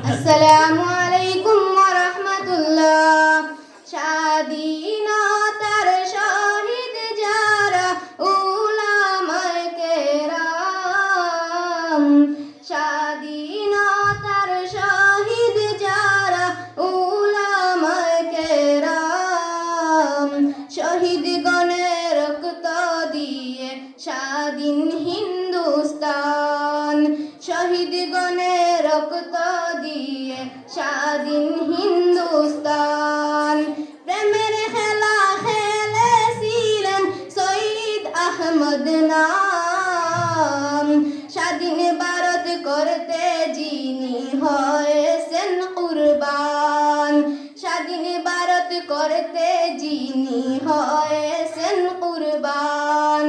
আসসালামু আলাইকুম ওয়া রাহমাতুল্লাহ। স্বাধীনতার শহীদ যারা উলামায়ে কেরাম, স্বাধীনতার শহীদ যারা উলামায়ে কেরাম, শহীদগণের রক্ত দিয়ে স্বাধীন হিন্দুস্তান, শহীদগণের রক্ত দিয়ে স্বাধীন হিন্দুস্তান। প্রেমের খেলা খেলেছিলেন শহীদ আহমদ নাম, স্বাধীন ভারত করতে যিনি হয়েছেন কুরবান, স্বাধীন ভারত করতে যিনি হয়েছেন কুরবান।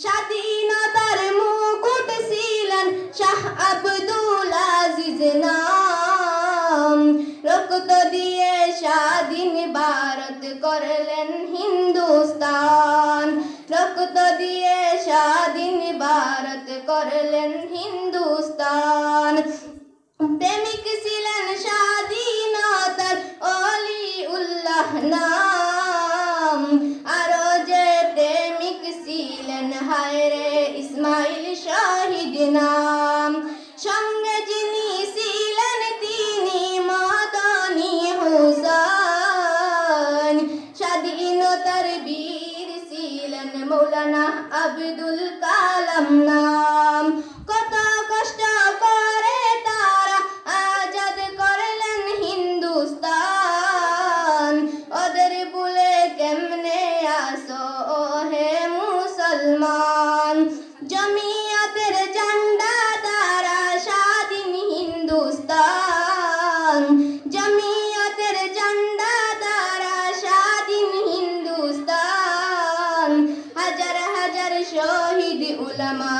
স্বাধীনতার মুকুট ছিলেন শাহ আব্দুল আজিজ নাম, রক্ত দিয়ে স্বাধীন ভারত করলেন হিন্দুস্তান, রক্ত দিয়ে স্বাধীন ভারত করলেন হিন্দুস্তান। প্রেমিক ছিলেন স্বাধীনতার অলিউল্লাহ নাম, আরো যে প্রেমিক ছিলেন হায়রে ইসমাইল শহীদ নাম, সঙ্গে যিনি ছিলেন তিনি মদনী হুসাইন, স্বাধীনতার বীর ছিলেন মৌলানা আব্দুল কালাম নাম। কত কষ্ট করে তারা আজাদ করলেন হিন্দুস্তান, ওদের ভুলে কেমনে আসো হে মুসলমান। জমিয়তের ঝান্ডা দ্বারা স্বাধীন হিন্দুস্তান, জমিয়তের ঝান্ডা দ্বারা স্বাধীন হিন্দুস্তান। হাজার হাজার শহীদ উলামা